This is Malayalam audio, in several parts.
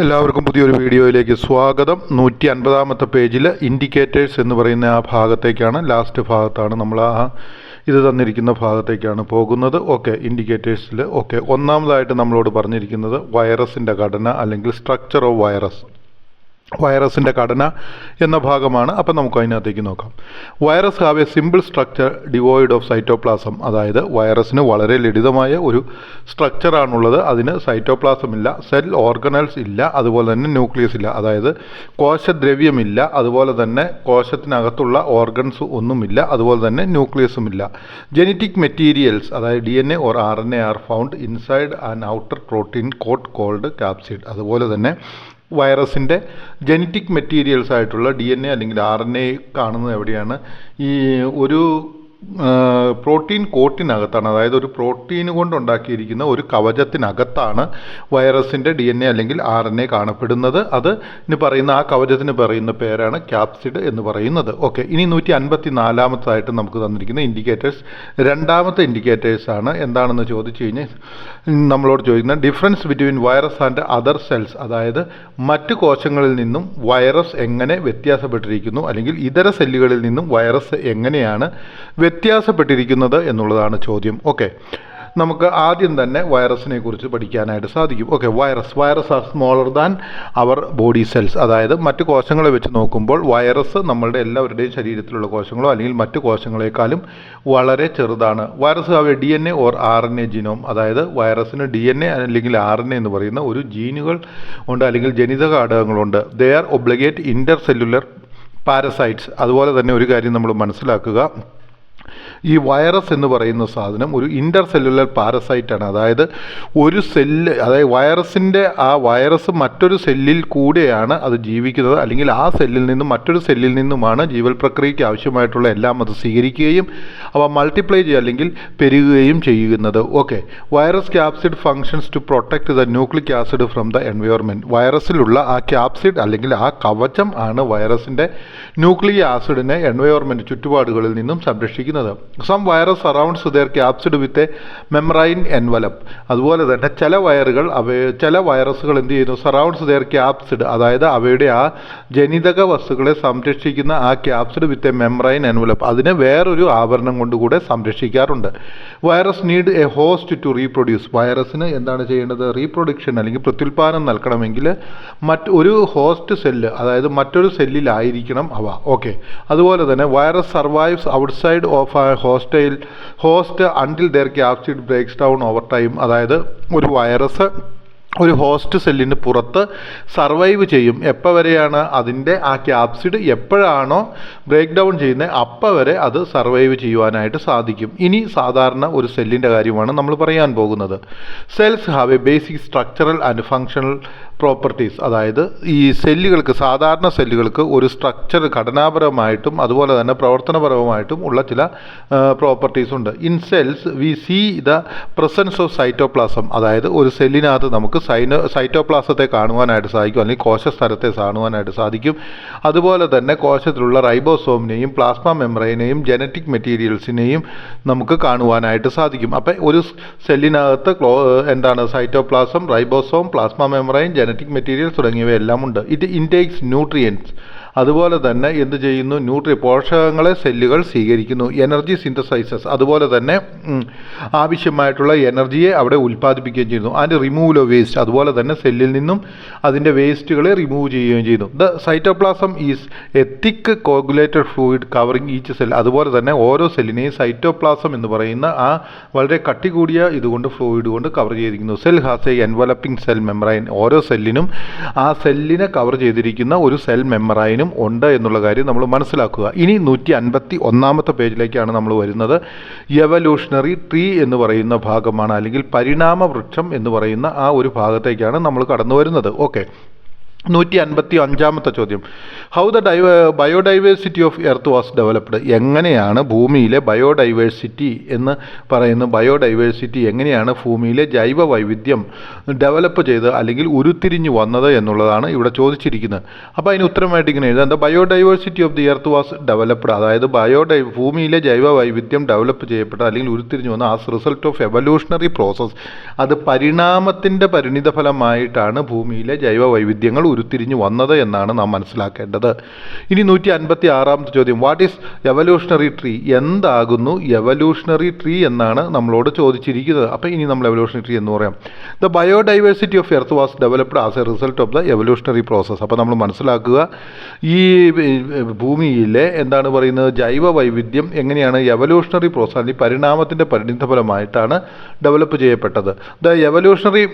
എല്ലാവർക്കും പുതിയൊരു വീഡിയോയിലേക്ക് സ്വാഗതം. 150-ാമത്തെ പേജിൽ ഇൻഡിക്കേറ്റേഴ്സ് എന്ന് പറയുന്ന ആ ഭാഗത്തേക്കാണ്, ലാസ്റ്റ് ഭാഗത്താണ് നമ്മൾ ഇത് തന്നിരിക്കുന്ന ഭാഗത്തേക്കാണ് പോകുന്നത്. ഓക്കെ, ഇൻഡിക്കേറ്റേഴ്സിൽ ഒന്നാമതായിട്ട് നമ്മളോട് പറഞ്ഞിരിക്കുന്നത് വൈറസിൻ്റെ ഘടന അല്ലെങ്കിൽ സ്ട്രക്ചർ ഓഫ് വൈറസിൻ്റെ ഘടന എന്ന ഭാഗമാണ്. അപ്പം നമുക്ക് അതിനകത്തേക്ക് നോക്കാം. Virus have A simple structure devoid of cytoplasm. അതായത് വൈറസിന് വളരെ ലളിതമായ ഒരു സ്ട്രക്ചറാണുള്ളത്. അതിന് സൈറ്റോപ്ലാസം ഇല്ല, സെൽ ഓർഗനൽസ് ഇല്ല, അതുപോലെ തന്നെ ന്യൂക്ലിയസ് ഇല്ല. അതായത് കോശദ്രവ്യമില്ല, അതുപോലെ തന്നെ കോശത്തിനകത്തുള്ള ഓർഗൻസ് ഒന്നുമില്ല, അതുപോലെ തന്നെ ന്യൂക്ലിയസും ഇല്ല. ജനറ്റിക് മെറ്റീരിയൽസ് അതായത് DNA or RNA are found inside and outer protein coat called capsid. അതുപോലെ തന്നെ വൈറസിൻ്റെ ജനറ്റിക് മെറ്റീരിയൽസ് ആയിട്ടുള്ള DNA അല്ലെങ്കിൽ RNA കാണുന്നത് എവിടെയാണ്? ഈ ഒരു പ്രോട്ടീൻ കോട്ടിനകത്താണ്. അതായത് ഒരു പ്രോട്ടീൻ കൊണ്ടുണ്ടാക്കിയിരിക്കുന്ന ഒരു കവചത്തിനകത്താണ് വൈറസിൻ്റെ DNA അല്ലെങ്കിൽ RNA കാണപ്പെടുന്നത്. അതിന് പറയുന്ന ആ കവചത്തിന് പറയുന്ന പേരാണ് ക്യാപ്സിഡ് എന്ന് പറയുന്നത്. ഓക്കെ, ഇനി 154-ാമത്തായിട്ട് നമുക്ക് തന്നിരിക്കുന്ന ഇൻഡിക്കേറ്റേഴ്സ് രണ്ടാമത്തെ ഇൻഡിക്കേറ്റേഴ്സാണ്. എന്താണെന്ന് ചോദിച്ചു കഴിഞ്ഞാൽ നമ്മളോട് ചോദിക്കുന്ന difference between virus and other cells. അതായത് മറ്റ് കോശങ്ങളിൽ നിന്നും വൈറസ് എങ്ങനെ വ്യത്യാസപ്പെട്ടിരിക്കുന്നു, അല്ലെങ്കിൽ ഇതര സെല്ലുകളിൽ നിന്നും വൈറസ് എങ്ങനെയാണ് വ്യത്യാസപ്പെട്ടിരിക്കുന്നത് എന്നുള്ളതാണ് ചോദ്യം. ഓക്കെ, നമുക്ക് ആദ്യം തന്നെ വൈറസിനെ കുറിച്ച് പഠിക്കാനായിട്ട് സാധിക്കും. Okay, virus are smaller than our body cells. അതായത് മറ്റു കോശങ്ങളെ വെച്ച് നോക്കുമ്പോൾ വൈറസ് നമ്മളുടെ എല്ലാവരുടെയും ശരീരത്തിലുള്ള കോശങ്ങളോ അല്ലെങ്കിൽ മറ്റു കോശങ്ങളെക്കാളും വളരെ ചെറുതാണ്. Virus have A DNA or RNA genome. അതായത് വൈറസിന് DNA അല്ലെങ്കിൽ RNA എന്ന് പറയുന്ന ഒരു ജീനുകൾ ഉണ്ട്, അല്ലെങ്കിൽ ജനിതക ഘടകങ്ങളുണ്ട്. They are obligate Inter cellular parasites. അതുപോലെ തന്നെ ഒരു കാര്യം നമ്മൾ മനസ്സിലാക്കുക, ഈ വൈറസ് എന്ന് പറയുന്ന സാധനം ഒരു ഇൻ്റർ സെല്ലുലർ പാരസൈറ്റാണ്. അതായത് ഒരു സെല്ല്, അതായത് വൈറസ് മറ്റൊരു സെല്ലിൽ കൂടെയാണ് അത് ജീവിക്കുന്നത്, അല്ലെങ്കിൽ ആ സെല്ലിൽ നിന്നും മറ്റൊരു സെല്ലിൽ നിന്നുമാണ് ജീവൽ പ്രക്രിയയ്ക്ക് ആവശ്യമായിട്ടുള്ള എല്ലാം അത് സ്വീകരിക്കുകയും അവ മൾട്ടിപ്ലൈ ചെയ്യുക അല്ലെങ്കിൽ പെരുകുകയും ചെയ്യുന്നത്. Okay, virus capsid functions to protect the nucleic acid from the environment. വൈറസിലുള്ള ആ ക്യാപ്സിഡ് അല്ലെങ്കിൽ ആ കവചം ആണ് വൈറസിൻ്റെ ന്യൂക്ലിക് ആസിഡിനെ എൻവയോൺമെൻറ്റ് ചുറ്റുപാടുകളിൽ നിന്നും സംരക്ഷിക്കുന്നത്. Some virus surrounds their capsid with a membrane envelope. അതുപോലെ തന്നെ ചില വൈറസുകൾ എന്ത് ചെയ്യുന്നു? സറൗണ്ട്സ് ദെയർ ക്യാപ്സിഡ്, അതായത് അവയുടെ ആ ജനിതക വസ്തുക്കളെ സംരക്ഷിക്കുന്ന ആ capsid with a membrane envelope, അതിനെ വേറൊരു ആവരണം കൊണ്ടുകൂടെ സംരക്ഷിക്കാറുണ്ട്. Virus need a host to reproduce. വൈറസിന് എന്താണ് ചെയ്യേണ്ടത്? റീപ്രൊഡക്ഷൻ അല്ലെങ്കിൽ പ്രത്യുൽപാദനം നൽകണമെങ്കിൽ ഒരു ഹോസ്റ്റ് സെല്ല്, അതായത് മറ്റൊരു സെല്ലിലായിരിക്കണം അവ. ഓക്കെ, അതുപോലെ തന്നെ virus survives outside of host until their capsid breaks down over time. അതായത് ഒരു വൈറസ് ഒരു ഹോസ്റ്റ് സെല്ലിന് പുറത്ത് സർവൈവ് ചെയ്യും. എപ്പോൾ വരെയാണ്? അതിൻ്റെ ആ ക്യാപ്സിഡ് എപ്പോഴാണോ ബ്രേക്ക് ഡൗൺ ചെയ്യുന്നത് അപ്പോൾ വരെ അത് സർവൈവ് ചെയ്യുവാനായിട്ട് സാധിക്കും. ഇനി സാധാരണ ഒരു സെല്ലിൻ്റെ കാര്യമാണ് നമ്മൾ പറയാൻ പോകുന്നത്. Cells have A basic structural and functional properties. അതായത് ഈ സെല്ലുകൾക്ക്, സാധാരണ സെല്ലുകൾക്ക് ഒരു സ്ട്രക്ചർ ഘടനാപരമായിട്ടും അതുപോലെ തന്നെ പ്രവർത്തനപരമായിട്ടും ഉള്ള ചില പ്രോപ്പർട്ടീസ് ഉണ്ട്. In cells we see the presence of cytoplasm. അതായത് ഒരു സെല്ലിനകത്ത് നമുക്ക് സൈറ്റോപ്ലാസത്തെ കാണുവാനായിട്ട് സാധിക്കും, അല്ലെങ്കിൽ കോശസ്ഥലത്തെ കാണുവാനായിട്ട് സാധിക്കും. അതുപോലെ തന്നെ കോശത്തിലുള്ള റൈബോസോമിനെയും പ്ലാസ്മ മെംബ്രെയിനെയും ജനറ്റിക് മെറ്റീരിയൽസിനെയും നമുക്ക് കാണുവാനായിട്ട് സാധിക്കും. അപ്പം ഒരു സെല്ലിനകത്ത് cytoplasm, ribosome, plasma membrane, genetic materials തുടങ്ങിയവയെല്ലാം ഉണ്ട്. It intakes nutrients. അതുപോലെ തന്നെ എന്ത് ചെയ്യുന്നു? പോഷകങ്ങളെ സെല്ലുകൾ സ്വീകരിക്കുന്നു. എനർജി സിന്തസൈസസ്, അതുപോലെ തന്നെ ആവശ്യമായിട്ടുള്ള എനർജിയെ അവിടെ ഉൽപ്പാദിപ്പിക്കുകയും ചെയ്യുന്നു. ആൻഡ് റിമൂവൽ ഓഫ് വേസ്റ്റ്, അതുപോലെ തന്നെ സെല്ലിൽ നിന്നും അതിൻ്റെ വേസ്റ്റുകളെ റിമൂവ് ചെയ്യുകയും ചെയ്യുന്നു. The cytoplasm is a thick coagulated fluid covering each cell. അതുപോലെ തന്നെ ഓരോ സെല്ലിനെയും സൈറ്റോപ്ലാസം എന്ന് പറയുന്ന ആ വളരെ കട്ടി കൂടിയ ഇതുകൊണ്ട് ഫ്ലൂയിഡ് കൊണ്ട് കവർ ചെയ്തിരിക്കുന്നു. Cell has a enveloping cell membrane. ഓരോ സെല്ലിനും ആ സെല്ലിനെ കവർ ചെയ്തിരിക്കുന്ന ഒരു സെൽ മെംബ്രെയിനും ഉണ്ട് എന്നുള്ള കാര്യം നമ്മൾ മനസ്സിലാക്കുക. ഇനി 151-ാമത്തെ പേജിലേക്കാണ് നമ്മൾ വരുന്നത്. എവല്യൂഷണറി ട്രീ എന്ന് പറയുന്ന ഭാഗമാണ്, അല്ലെങ്കിൽ പരിണാമ വൃക്ഷം എന്ന് പറയുന്ന ആ ഒരു ഭാഗത്തേക്കാണ് നമ്മൾ കടന്നു വരുന്നത്. ഓക്കെ, 155 ചോദ്യം. How the biodiversity of earth was developed. എങ്ങനെയാണ് ഭൂമിയിലെ ബയോഡൈവേഴ്സിറ്റി എന്ന് പറയുന്ന ബയോഡൈവേഴ്സിറ്റി എങ്ങനെയാണ് ഭൂമിയിലെ ജൈവ വൈവിധ്യം ഡെവലപ്പ് ചെയ്ത് അല്ലെങ്കിൽ ഉരുത്തിരിഞ്ഞു വന്നത് എന്നുള്ളതാണ് ഇവിടെ ചോദിച്ചിരിക്കുന്നത്. അപ്പോൾ അതിന് ഉത്തരമായിട്ട് ഇങ്ങനെ എഴുതാം, the biodiversity of the earth was developed. അതായത് ഭൂമിയിലെ ജൈവ വൈവിധ്യം ഡെവലപ്പ് ചെയ്യപ്പെട്ട അല്ലെങ്കിൽ ഉരുത്തിരിഞ്ഞു വന്ന as result of evolutionary process. അത് പരിണാമത്തിൻ്റെ പരിണിതഫലമായിട്ടാണ് ഭൂമിയിലെ ജൈവ വൈവിധ്യങ്ങൾ ഉരുത്തിരിഞ്ഞു വന്നത് എന്നാണ് നാം മനസ്സിലാക്കേണ്ടത്. ഇനി 156 ചോദ്യം. What is evolutionary tree? എന്താകുന്നു എവല്യൂഷണറി ട്രീ എന്നാണ് നമ്മളോട് ചോദിച്ചിരിക്കുന്നത്. അപ്പോൾ ഇനി നമ്മൾ എവല്യൂഷണറി ട്രീ എന്ന് പറയാം. The biodiversity of earth was developed as A result of the evolutionary process. അപ്പോൾ നമ്മൾ മനസ്സിലാക്കുക, ഈ ഭൂമിയിലെ എന്താണ് പറയുന്നത്, ജൈവ വൈവിധ്യം എങ്ങനെയാണ് എവല്യൂഷണറി പ്രോസസ് അല്ലെങ്കിൽ പരിണാമത്തിൻ്റെ പരിണിതഫലമായിട്ടാണ് ഡെവലപ്പ് ചെയ്യപ്പെട്ടത്. The evolutionary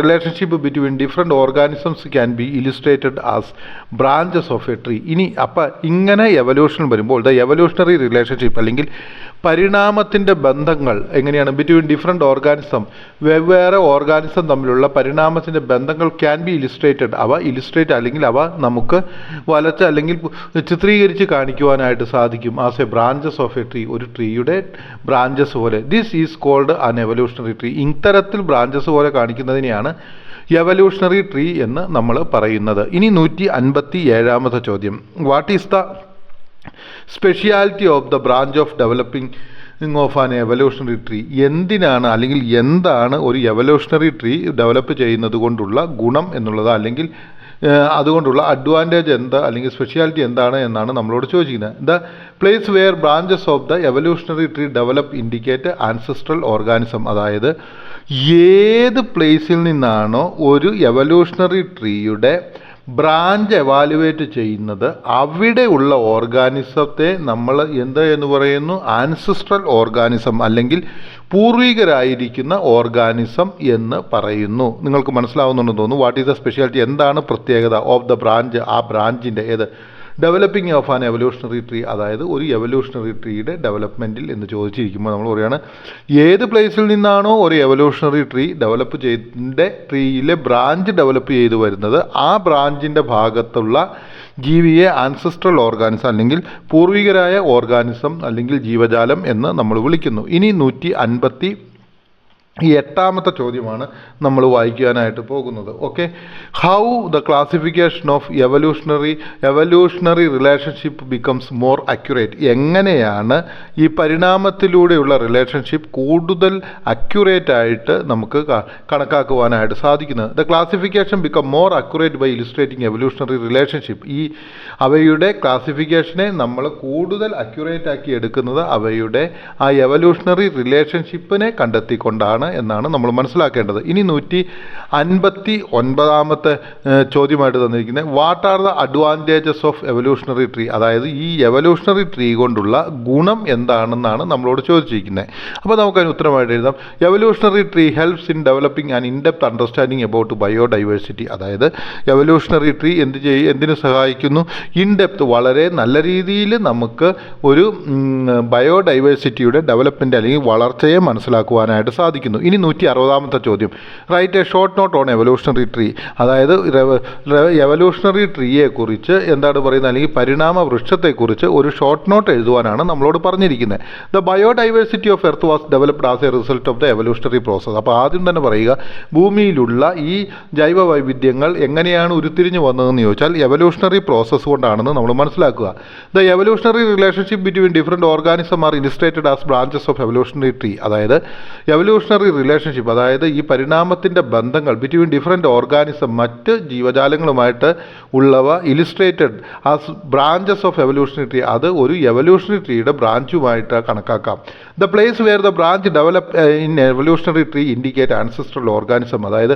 relationship between different organisms can be illustrated as branches of a tree. ഇനി അപ്പം ഇങ്ങനെ എവല്യൂഷൻ വരുമ്പോൾ ദ എവല്യൂഷണറി റിലേഷൻഷിപ്പ് അല്ലെങ്കിൽ പരിണാമത്തിൻ്റെ ബന്ധങ്ങൾ എങ്ങനെയാണ് ബിറ്റ്വീൻ ഡിഫറെൻറ്റ് ഓർഗാനിസം, വെവ്വേറെ ഓർഗാനിസം തമ്മിലുള്ള പരിണാമത്തിൻ്റെ ബന്ധങ്ങൾ ക്യാൻ ബി ഇലിസ്ട്രേറ്റഡ്. അവ ഇലിസ്ട്രേറ്റ് അല്ലെങ്കിൽ അവ നമുക്ക് വലച്ച് അല്ലെങ്കിൽ ചിത്രീകരിച്ച് കാണിക്കുവാനായിട്ട് സാധിക്കും as a branches of a tree, ഒരു ട്രീയുടെ ബ്രാഞ്ചസ് പോലെ. This is called an evolutionary tree. ഇത്തരത്തിൽ ബ്രാഞ്ചസ് പോലെ കാണിക്കുന്നതിനെയാണ് എവല്യൂഷണറി ട്രീ എന്ന് നമ്മൾ പറയുന്നത്. ഇനി 157 ചോദ്യം. What is the speciality of the branch of developing of an evolutionary tree? എന്തിനാണ് അല്ലെങ്കിൽ എന്താണ് ഒരു എവല്യൂഷണറി ട്രീ ഡെവലപ്പ് ചെയ്യുന്നത് കൊണ്ടുള്ള ഗുണം എന്നുള്ളത്, അല്ലെങ്കിൽ അതുകൊണ്ടുള്ള അഡ്വാൻറ്റേജ് എന്താ അല്ലെങ്കിൽ സ്പെഷ്യാലിറ്റി എന്താണ് എന്നാണ് നമ്മളോട് ചോദിക്കുന്നത്. The place where branches of the evolutionary tree develop indicate ancestral organism. അതായത് ഏത് പ്ലേസിൽ നിന്നാണോ ഒരു എവല്യൂഷണറി ട്രീയുടെ ബ്രാഞ്ച് എവാലുവേറ്റ് ചെയ്യുന്നത് അവിടെ ഉള്ള ഓർഗാനിസത്തെ നമ്മൾ എന്താ എന്ന് പറയുന്നു, ആൻസെസ്ട്രൽ ഓർഗാനിസം അല്ലെങ്കിൽ പൂർവികരായിരിക്കുന്ന ഓർഗാനിസം എന്ന് പറയുന്നു. നിങ്ങൾക്ക് മനസ്സിലാവുന്നുണ്ടെന്ന് തോന്നുന്നു. വാട്ട് ഈസ് ദ സ്പെഷ്യാലിറ്റി, എന്താണ് പ്രത്യേകത ഓഫ് ദ ബ്രാഞ്ച്, ആ ബ്രാഞ്ചിൻ്റെ ഏത് developing of an evolutionary tree, അതായത് ഒരു എവല്യൂഷണറി ട്രീയുടെ ഡെവലപ്മെൻറ്റിൽ എന്ന് ചോദിച്ചിരിക്കുമ്പോൾ നമ്മൾ പറയുകയാണ് ഏത് പ്ലേസിൽ നിന്നാണോ ഒരു എവല്യൂഷണറി ട്രീ ഡെവലപ്പ് ചെയ്തിൻ്റെ ട്രീയിലെ ബ്രാഞ്ച് ഡെവലപ്പ് ചെയ്ത് വരുന്നത് ആ ബ്രാഞ്ചിൻ്റെ ഭാഗത്തുള്ള ജീവിയെ ആൻസെസ്ട്രൽ ഓർഗാനിസം അല്ലെങ്കിൽ പൂർവികരായ ഓർഗാനിസം അല്ലെങ്കിൽ ജീവജാലം എന്ന് നമ്മൾ വിളിക്കുന്നു. ഇനി 158 ചോദ്യമാണ് നമ്മൾ വായിക്കാനായിട്ട് പോകുന്നത്. Okay, how the classification of evolutionary relationship becomes more accurate. എങ്ങനെയാണ് ഈ പരിണാമത്തിലൂടെയുള്ള റിലേഷൻഷിപ്പ് കൂടുതൽ അക്യുറേറ്റ് ആയിട്ട് നമുക്ക് കണക്കാക്കുവാനായിട്ട് സാധിക്കുന്നത്? The classification become more accurate by illustrating evolutionary relationship. ഈ അവയുടെ ക്ലാസിഫിക്കേഷനെ നമ്മൾ കൂടുതൽ അക്യുറേറ്റ് ആക്കി എടുക്കുന്നത് അവയുടെ ആ എവല്യൂഷണറി റിലേഷൻഷിപ്പിനെ കണ്ടെത്തിക്കൊണ്ടാണ് എന്നാണ് നമ്മൾ മനസ്സിലാക്കേണ്ടത്. ഇനി 159 ചോദ്യമായിട്ട് തന്നിരിക്കുന്നത് what are the advantages of evolutionary tree. അതായത് ഈ എവല്യൂഷണറി ട്രീ കൊണ്ടുള്ള ഗുണം എന്താണെന്നാണ് നമ്മളോട് ചോദിച്ചിരിക്കുന്നത്. അപ്പോൾ നമുക്കതിന് ഉത്തരമായിട്ട് എഴുതാം, evolutionary tree helps in developing an in-depth understanding about biodiversity. അതായത് എവല്യൂഷണറി ട്രീ എന്തിനു സഹായിക്കുന്നു? ഇൻഡെപ്ത്, വളരെ നല്ല രീതിയിൽ നമുക്ക് ഒരു ബയോഡൈവേഴ്സിറ്റിയുടെ ഡെവലപ്മെൻറ്റ് അല്ലെങ്കിൽ വളർച്ചയെ മനസ്സിലാക്കുവാനായിട്ട് സാധിക്കുന്നു. ഇനി 160 ചോദ്യം. Write a short note on evolutionary tree. അതായത് എവല്യൂഷണറി ട്രീയെക്കുറിച്ച് എന്താണ് പറയുന്നത്, അല്ലെങ്കിൽ പരിണാമ വൃക്ഷത്തെക്കുറിച്ച് ഒരു ഷോർട്ട് നോട്ട് എഴുതുവാനാണ് നമ്മളോട് പറഞ്ഞിരിക്കുന്നത്. The biodiversity of earth was developed as A result of the evolutionary process. അപ്പോൾ ആദ്യം തന്നെ പറയുക, ഭൂമിയിലുള്ള ഈ ജൈവ വൈവിധ്യങ്ങൾ എങ്ങനെയാണ് ഉരുത്തിരിഞ്ഞു വന്നതെന്ന് ചോദിച്ചാൽ എവല്യൂഷണറി പ്രോസസ്സ് കൊണ്ടാണെന്ന് നമ്മൾ മനസ്സിലാക്കുക. The evolutionary relationship between different organism are illustrated as branches of evolutionary tree. അതായത് എവല്യൂഷണറി റിലേഷൻഷിപ്പ്, അതായത് ഈ പരിണാമത്തിൻ്റെ ബന്ധങ്ങൾ ബിറ്റ്വീൻ ഡിഫറെൻറ്റ് ഓർഗാനിസം, മറ്റ് ജീവജാലങ്ങളുമായിട്ട് ഉള്ളവ illustrated as branches of evolutionary tree, അത് ഒരു എവല്യൂഷണറി ട്രീയുടെ ബ്രാഞ്ചുമായിട്ട് കണക്കാക്കാം. The place where the branch develop in evolutionary tree indicate ancestral organism. അതായത്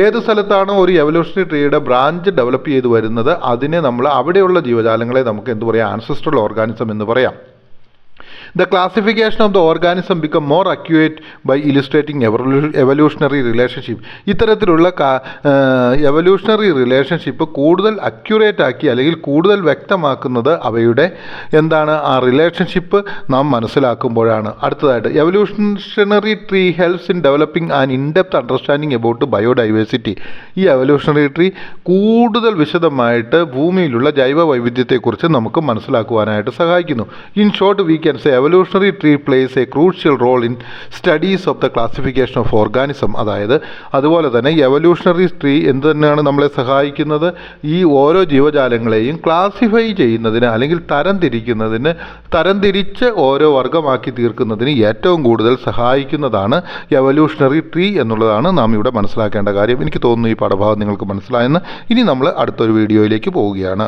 ഏത് സ്ഥലത്താണോ ഒരു എവല്യൂഷണറി ട്രീയുടെ ബ്രാഞ്ച് ഡെവലപ്പ് ചെയ്ത് വരുന്നത് അതിനെ നമ്മൾ അവിടെയുള്ള ജീവജാലങ്ങളെ നമുക്ക് എന്ത് പറയാം, ആൻസെസ്ട്രൽ ഓർഗാനിസം എന്ന് പറയാം. The classification of the organism become more accurate by illustrating evolutionary relationship. ഇത്തരത്തിലുള്ള എവല്യൂഷണറി റിലേഷൻഷിപ്പ് കൂടുതൽ അക്യുറേറ്റ് ആക്കി അല്ലെങ്കിൽ കൂടുതൽ വ്യക്തമാക്കുന്നത് അവയുടെ എന്താണ് ആ റിലേഷൻഷിപ്പ് നാം മനസ്സിലാക്കുമ്പോഴാണ്. അടുത്തതായിട്ട് evolutionary tree helps in developing an in depth understanding about biodiversity. ഈ എവല്യൂഷണറി ട്രീ കൂടുതൽ വിശദമായിട്ട് ഭൂമിയിലുള്ള ജൈവ വൈവിധ്യത്തെക്കുറിച്ച് നമുക്ക് മനസ്സിലാക്കുവാനായിട്ട് സഹായിക്കുന്നു. In short we can say evolutionary tree plays a crucial role in studies of the classification of organism. അതായത് അതുപോലെ തന്നെ എവല്യൂഷണറി ട്രീ എന്ത് തന്നെയാണ് നമ്മളെ സഹായിക്കുന്നത്? ഈ ഓരോ ജീവജാലങ്ങളെയും ക്ലാസിഫൈ ചെയ്യുന്നതിന് അല്ലെങ്കിൽ തരംതിരിച്ച് ഓരോ വർഗമാക്കി തീർക്കുന്നതിന് ഏറ്റവും കൂടുതൽ സഹായിക്കുന്നതാണ് എവല്യൂഷണറി ട്രീ എന്നുള്ളതാണ് നാം ഇവിടെ മനസ്സിലാക്കേണ്ട കാര്യം. എനിക്ക് തോന്നുന്നു ഈ പാഠഭാഗം നിങ്ങൾക്ക് മനസ്സിലായെന്ന്. ഇനി നമ്മൾ അടുത്തൊരു വീഡിയോയിലേക്ക് പോവുകയാണ്.